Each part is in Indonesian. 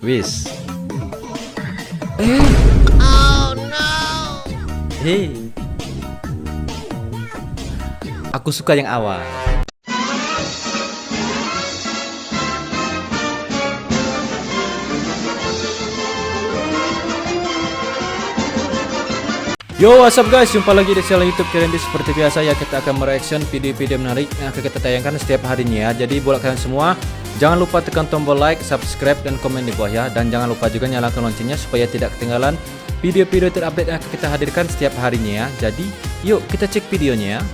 Wis. Hei. Aku suka yang awal. Yo, what's up guys, jumpa lagi di channel YouTube Keren. Seperti biasa ya, kita akan mereaction video-video menarik yang akan kita tayangkan setiap harinya ya. Jadi buat kalian semua, jangan lupa tekan tombol like, subscribe, dan komen di bawah ya. Dan jangan lupa juga nyalakan loncengnya supaya tidak ketinggalan video-video terupdate yang akan kita hadirkan setiap harinya ya. Jadi yuk kita cek videonya ya.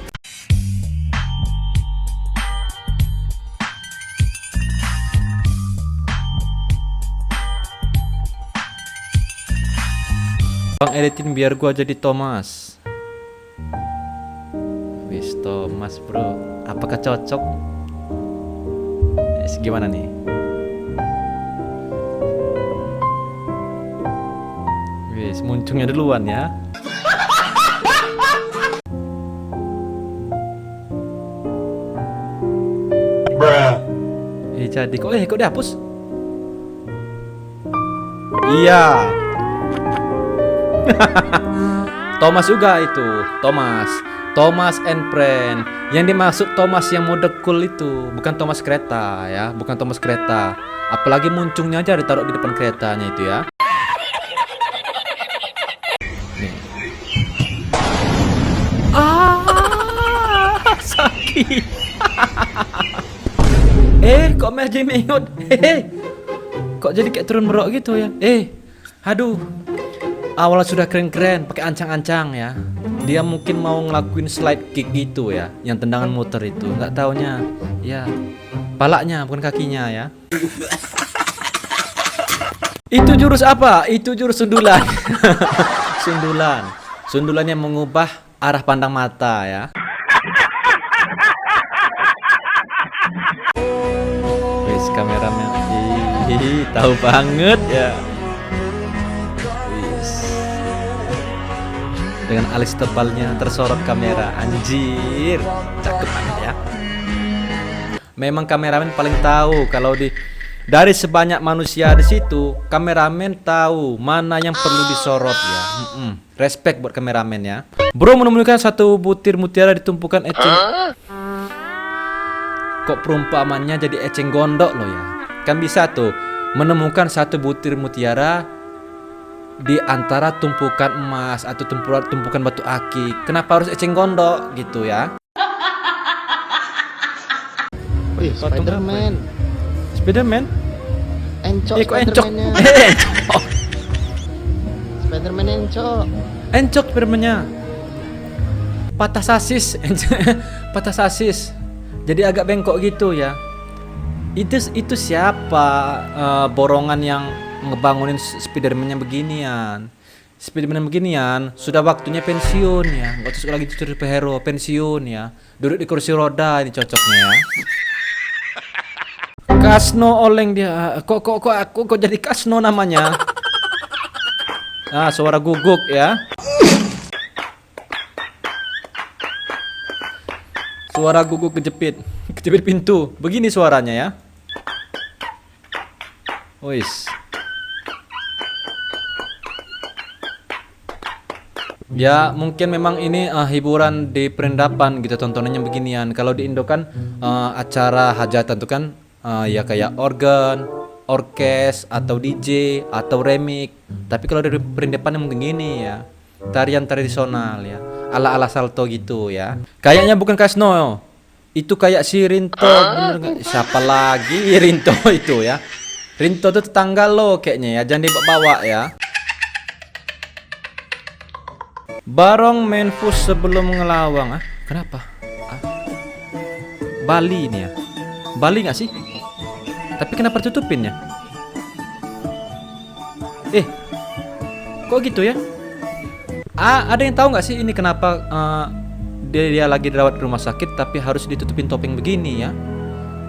Bang editin biar gua jadi Thomas. Wis Thomas bro, apakah cocok? Gimana nih? Wis muncungnya duluan ya. Jadi kok dihapus? Iya. Thomas juga itu, Thomas and Friend. Yang dimaksud Thomas yang mode cool itu, bukan Thomas kereta ya, bukan Thomas kereta. Apalagi muncungnya aja ditaruh di depan keretanya itu ya. Nih. Sakit. Kok jadi mengot? Kok jadi kayak turun merok gitu ya? Aduh. Awalnya sudah keren-keren, pakai ancang-ancang ya. Dia mungkin mau ngelakuin slide kick gitu ya, yang tendangan muter itu. Nggak taunya, ya palanya bukan kakinya ya. Itu jurus apa? Itu jurus sundulan. Sundulan yang mengubah arah pandang mata ya. Wis kameramen, tahu banget ya. Dengan alis tebalnya tersorot kamera, anjir, cakep banget ya. Memang kameramen paling tahu kalau dari sebanyak manusia di situ, kameramen tahu mana yang perlu disorot ya. Respect buat kameramen ya. Bro menemukan satu butir mutiara ditumpukan eceng. Kok perumpamannya jadi eceng gondok loh ya? Kan bisa tuh menemukan satu butir mutiara di antara tumpukan emas atau tumpukan batu akik. Kenapa harus eceng gondok gitu ya? Wih, Spiderman. Spiderman? Encok Spiderman-nya. Spiderman encok. Encok Spiderman-nya. Patah sasis. Patah sasis. Jadi agak bengkok gitu ya. Itu siapa borongan yang ngebangunin Spiderman yang beginian? Spiderman yang beginian sudah waktunya pensiun ya. Gak usah lagi superhero, pensiun ya. Duduk di kursi roda ini cocoknya ya. Kasno oleng dia. Kok jadi Kasno namanya? Nah, suara guguk ya. Suara guguk kejepit pintu. Begini suaranya ya. Wis. Ya mungkin memang ini hiburan di perendapan gitu, tontonannya beginian. Kalau di Indo kan acara hajatan tuh kan ya kayak organ, orkes atau DJ atau remix. Tapi kalau di perendapan yang begini ya, tarian tradisional ya, ala-ala salto gitu ya. Kayaknya bukan Kasno, itu kayak si Rinto. Bener gak? Siapa lagi Rinto itu ya? Rinto tuh tetangga lo kayaknya ya, jangan dibawa ya. Barong menfus sebelum ngelawang. Kenapa? Bali ini ya. Bali nggak sih? Tapi kenapa tutupin ya? Kok gitu ya? Ada yang tahu nggak sih ini kenapa dia lagi dirawat di rumah sakit tapi harus ditutupin topeng begini ya?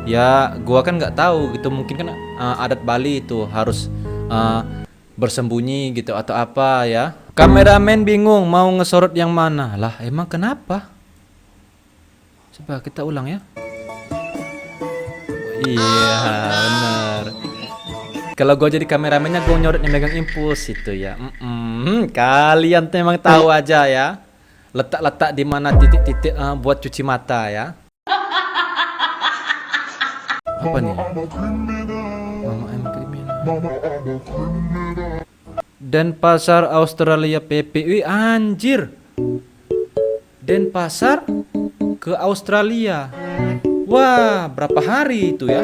Ya, gua kan nggak tahu gitu. Mungkin kan adat Bali itu harus bersembunyi gitu atau apa ya. Kameramen bingung mau ngesorot yang mana. Lah emang kenapa? Coba kita ulang ya. Iya benar. Kalau gue jadi kameramennya gue nyorotnya megang impuls itu ya. Kalian tuh emang tahu aja ya. Letak-letak di mana titik-titik buat cuci mata ya. Apa nih? Mama I'm criminal. Denpasar Australia PPI anjir. Denpasar ke Australia. Wah, berapa hari itu ya?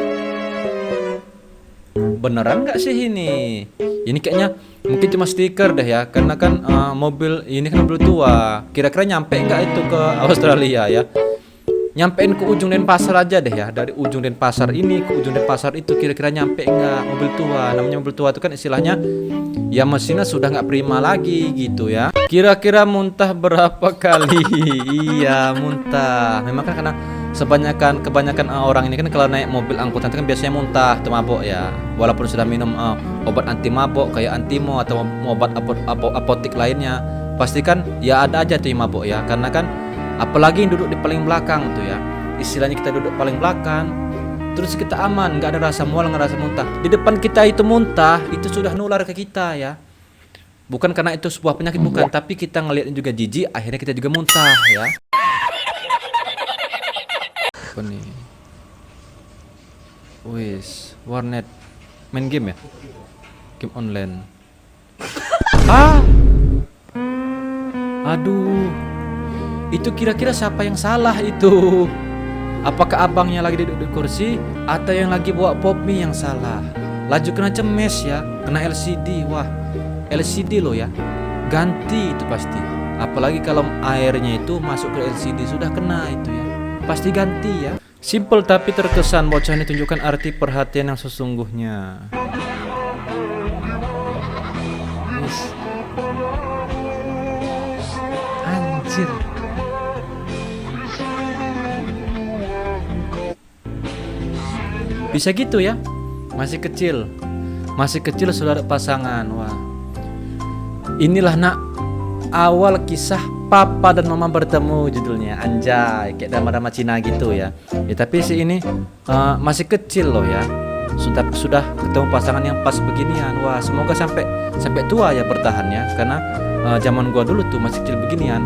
Beneran nggak sih ini? Ini kayaknya mungkin cuma stiker deh ya, karena kan mobil ini kan mobil tua. Kira-kira nyampe nggak itu ke Australia ya? Nyampein ke ujung Denpasar aja deh ya. Dari ujung Denpasar ini ke ujung Denpasar itu kira-kira nyampe nggak mobil tua? Namanya mobil tua itu kan istilahnya ya mesinnya sudah nggak prima lagi gitu ya. Kira-kira muntah berapa kali? Iya muntah. Memang kan karena kebanyakan orang ini kan kalau naik mobil angkutan itu kan biasanya muntah atau mabok ya. Walaupun sudah minum obat anti mabok kayak Antimo atau obat apotik lainnya, pasti kan ya ada aja tuh yang mabok ya. Karena kan apalagi yang duduk di paling belakang tuh ya. Istilahnya kita duduk paling belakang, terus kita aman, nggak ada rasa mual, nggak ada rasa muntah. Di depan kita itu muntah, itu sudah nular ke kita ya. Bukan karena itu sebuah penyakit bukan, tapi kita ngelihatnya juga jijik, akhirnya kita juga muntah ya. Apa nih? Wis, warnet main game ya? Game online. Aduh. Itu kira-kira siapa yang salah itu? Apakah abangnya lagi duduk di kursi atau yang lagi bawa pop mie yang salah? Laju kena cemes ya, kena LCD. Wah, LCD loh ya. Ganti itu pasti. Apalagi kalau airnya itu masuk ke LCD sudah kena itu ya. Pasti ganti ya. Simple tapi terkesan, bocah ini tunjukkan arti perhatian yang sesungguhnya. Yes. Anjir. Bisa gitu ya. Masih kecil sudah ada pasangan. Wah. Inilah nak awal kisah Papa dan Mama bertemu judulnya. Anjay, kayak drama-drama Cina gitu ya. Ya tapi si ini masih kecil loh ya. Sudah ketemu pasangan yang pas beginian. Wah, semoga sampai tua ya bertahan ya. Karena zaman gua dulu tuh masih kecil beginian.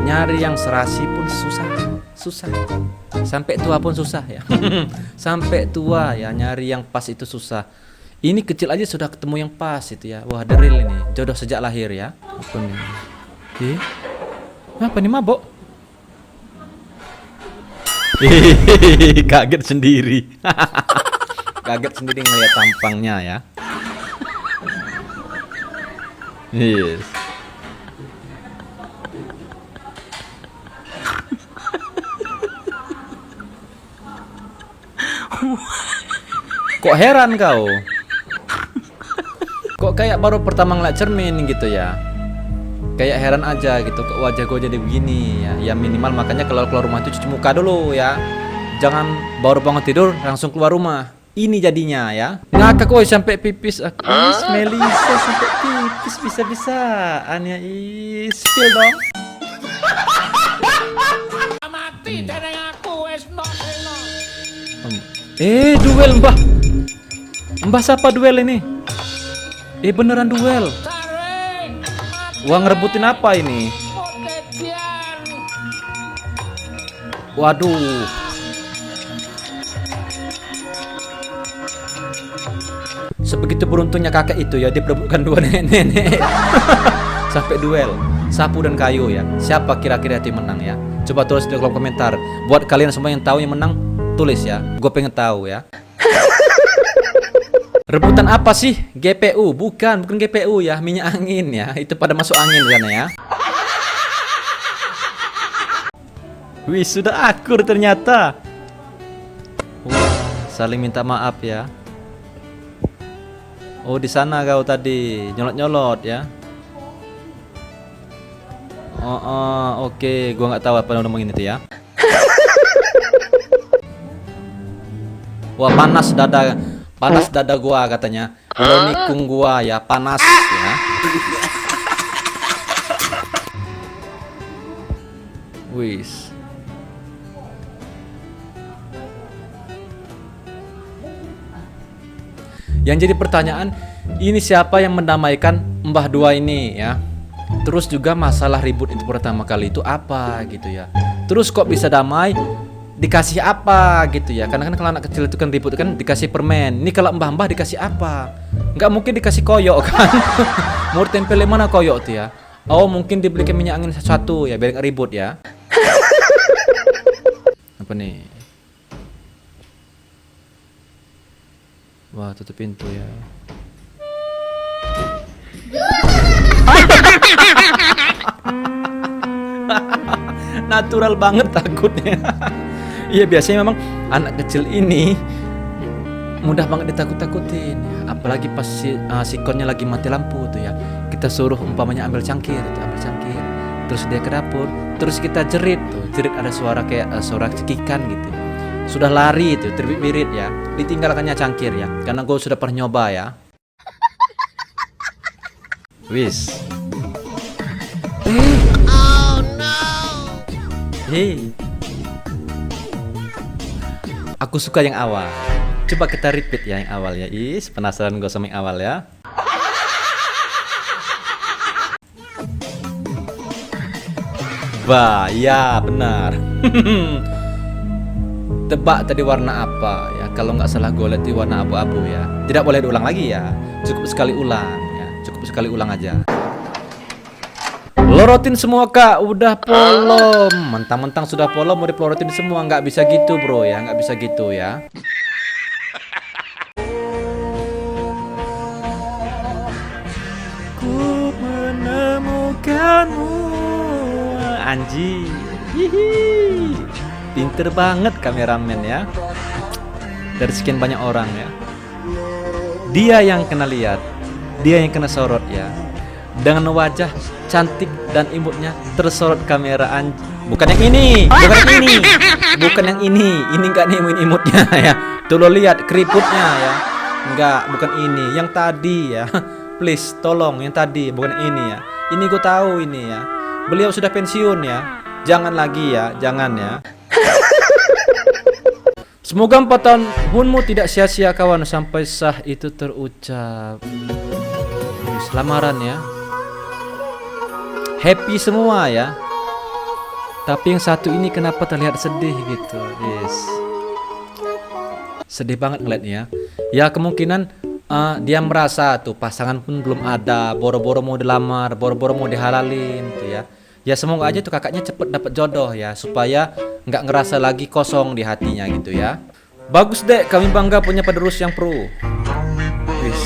Nyari yang serasi pun susah. Sampai tua pun susah ya. Sampai tua ya nyari yang pas itu susah. Ini kecil aja sudah ketemu yang pas itu ya. Wah, the real ini. Jodoh sejak lahir ya. Apa nih? Apa nih mabok? Kaget sendiri. Kaget sendiri ngeliat tampangnya ya. Yes. Kok heran kau? Kok kayak baru pertama ngeliat cermin gitu ya? Kayak heran aja gitu, kok wajah gue jadi begini ya. Ya minimal makanya kalau keluar rumah itu cuci muka dulu ya. Jangan baru bangun tidur langsung keluar rumah. Ini jadinya ya. Ngakak woi sampai pipis aku. Melisa sampai pipis bisa-bisaan ya. Spill dong. Mati dereng aku wis duel Mbah. Mbah siapa duel ini? Beneran duel. Wah, ngerebutin apa ini? Waduh. Sebegitu beruntungnya kakek itu ya, diperebutkan dua nenek-nenek. Sampai duel sapu dan kayu ya. Siapa kira-kira yang menang ya? Coba tulis di kolom komentar. Buat kalian semua yang tahu yang menang, tulis ya. Gue pengen tahu ya. Rebutan apa sih? GPU? Bukan GPU ya, minyak angin ya. Itu pada masuk angin sana ya. Wih, sudah akur ternyata. Wah, saling minta maaf ya. Oh, di sana kau tadi nyolot-nyolot ya. Oke. Gua nggak tahu apa ngomongin itu ya. Wah, panas dada gua katanya. Kalau nikung gua ya panas ya. Wis. Yang jadi pertanyaan, ini siapa yang mendamaikan Mbah Dua ini ya? Terus juga masalah ribut itu pertama kali itu apa gitu ya? Terus kok bisa damai? Dikasih apa gitu ya? Karena kan kalau anak kecil itu kan ribut kan dikasih permen. Ini kalau mbah-mbah dikasih apa? Nggak mungkin dikasih koyok kan? Mau tempel mana koyok tuh ya? Oh mungkin dibelikan minyak angin satu ya biar nggak ribut ya. Apa nih? Wah tutup pintu ya. Natural banget takutnya. Iya biasanya memang anak kecil ini mudah banget ditakut-takutin ya. Apalagi pas sikonnya lagi mati lampu tuh ya. Kita suruh umpamanya ambil cangkir itu, ambil cangkir. Terus dia ke dapur, terus kita jerit tuh. Jerit ada suara kayak suara cekikan gitu. Sudah lari itu, terbirit ya. Ditinggalkannya cangkir ya. Karena gue sudah pernah nyoba ya. Wis. Hei. Aku suka yang awal. Coba kita repeat ya yang awal ya. Penasaran gue sama yang awal ya. Bah, ya benar. Tebak tadi warna apa ya? Kalau nggak salah gue lihat di warna abu-abu ya. Tidak boleh diulang lagi ya. Cukup sekali ulang ya. Cukup sekali ulang aja. Lorotin semua kak, udah polom. Mentang-mentang sudah polom mau dipelorotin semua. Nggak bisa gitu bro ya, nggak bisa gitu ya. Ku menemukanmu, anjing. Hihi. Pinter banget kameramen ya. Dari sekian banyak orang ya. Dia yang kena lihat, dia yang kena sorot ya. Dengan wajah cantik dan imutnya tersorot kamera bukan yang ini, bukan yang ini nggak nemuin imutnya ya. Tuh lo lihat keriputnya ya, nggak, bukan ini, yang tadi ya. Please tolong yang tadi, bukan ini ya. Ini gue tahu ini ya. Beliau sudah pensiun ya, jangan lagi ya, jangan ya. Semoga 4 tahunmu tidak sia-sia kawan sampai sah itu terucap. Lamaran ya. Happy semua ya. Tapi yang satu ini kenapa terlihat sedih gitu. Yes. Sedih banget ngeliatnya. Ya kemungkinan dia merasa tuh pasangan pun belum ada, boro-boro mau dilamar, boro-boro mau dihalalin tuh ya. Ya semoga aja tuh kakaknya cepet dapat jodoh ya, supaya nggak ngerasa lagi kosong di hatinya gitu ya. Bagus deh, kami bangga punya penerus yang pro. Wis.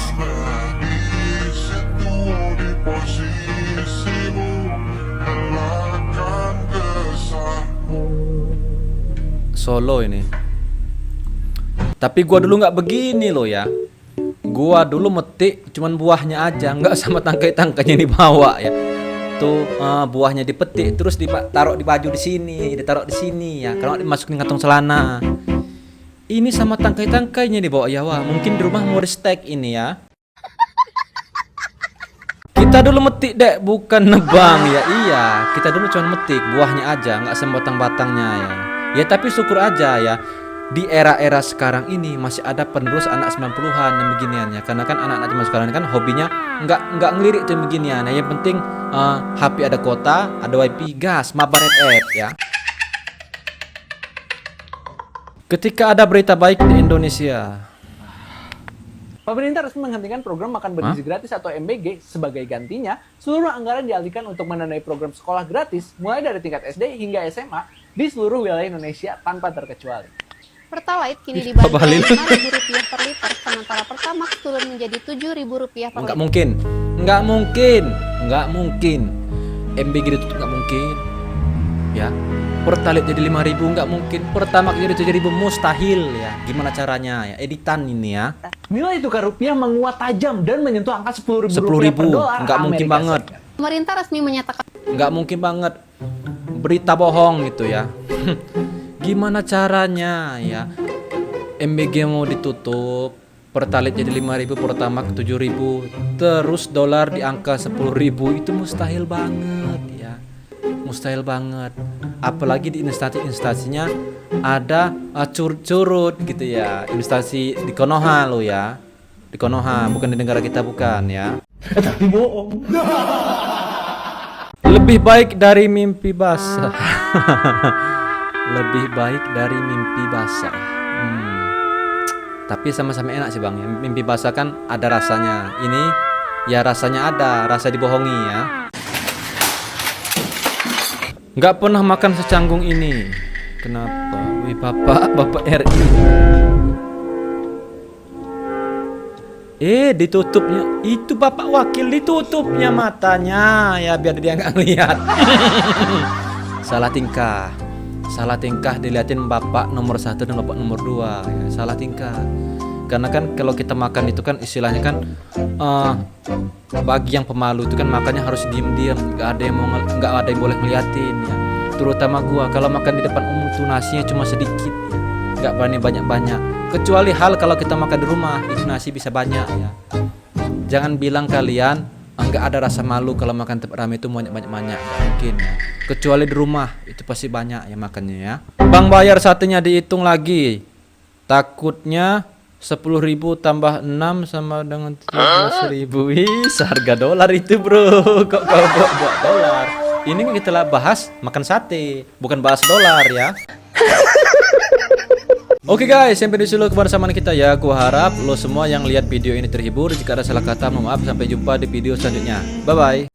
Solo ini. Tapi gua dulu nggak begini loh ya. Gua dulu metik cuman buahnya aja, nggak sama tangkai-tangkainya dibawa ya. Tuh buahnya dipetik terus ditaruh di baju di sini, ditaruh di sini ya. Kalau dimasukin kantong celana. Ini sama tangkai-tangkainya dibawa ya. Wah, mungkin di rumah mau steak ini ya. Kita dulu metik dek, bukan nebang ya. Iya, kita dulu cuma metik buahnya aja, nggak sama batang-batangnya ya. Ya tapi syukur aja ya. Di era-era sekarang ini masih ada penerus anak 90-an yang beginian ya. Karena kan anak-anak zaman sekarang kan hobinya nggak ngelirik tuh beginian ya. Yang penting HP ada kuota, ada WiFi, gas, mabaret ya. Ketika ada berita baik di Indonesia, pemerintah resmi menghentikan program makan bergizi gratis atau MBG. Sebagai gantinya, seluruh anggaran dialihkan untuk mendanai program sekolah gratis mulai dari tingkat SD hingga SMA di seluruh wilayah Indonesia tanpa terkecuali. Pertalite kini dibanderol Rp5.000 per liter, sementara Pertamax turun menjadi Rp7.000 per liter. Nggak mungkin. MBG ditutup nggak mungkin. Ya, Pertalite jadi 5.000 nggak mungkin. Pertamax jadi 7.000 mustahil ya. Gimana caranya ya? Editan ini ya. Nilai tukar rupiah menguat tajam dan menyentuh angka Rp10.000 per dolar. Nggak mungkin banget. Pemerintah resmi menyatakan Nggak mungkin banget. Berita bohong gitu ya. Gimana caranya ya? MBG mau ditutup, Pertalite jadi 5.000, Pertamax 7.000, terus dolar di angka 10.000, itu mustahil banget ya. Mustahil banget. Apalagi di instansinya ada curut gitu ya. Instansi di Konoha lo ya. di Konoha, bukan di negara kita, bukan ya. Tapi bohong. Lebih baik dari mimpi basah. Lebih baik dari mimpi basah. Tapi sama-sama enak sih bang. Mimpi basah kan ada rasanya. Ini ya rasanya ada, rasa dibohongi ya. Nggak pernah makan secanggung ini. Kenapa? Wih bapak RI. Ditutupnya. Itu bapak wakil ditutupnya matanya ya biar dia nggak ngeliat. Salah tingkah diliatin bapak nomor 1 dan bapak nomor 2 ya. Salah tingkah. Karena kan kalau kita makan itu kan istilahnya kan bagi yang pemalu itu kan makannya harus diem-diem, nggak ada yang boleh ngeliatin ya. Terutama gua kalau makan di depan umum tuh nasinya cuma sedikit, nggak berani banyak-banyak. Kecuali hal kalau kita makan di rumah itu nasi bisa banyak ya. Jangan bilang kalian nggak ada rasa malu kalau makan tempat ramai itu banyak-banyak, mungkin ya. Kecuali di rumah itu pasti banyak ya makannya ya. Bang bayar satenya dihitung lagi. Takutnya 10.000 tambah 6 sama dengan 13.000. Wih, seharga dolar itu bro. Kok kau buat dolar? Ini kita lah bahas makan sate, bukan bahas dolar ya. Oke guys, sampai di sini kebersamaan kita ya. Aku harap lo semua yang lihat video ini terhibur. Jika ada salah kata, mohon maaf. Sampai jumpa di video selanjutnya. Bye bye.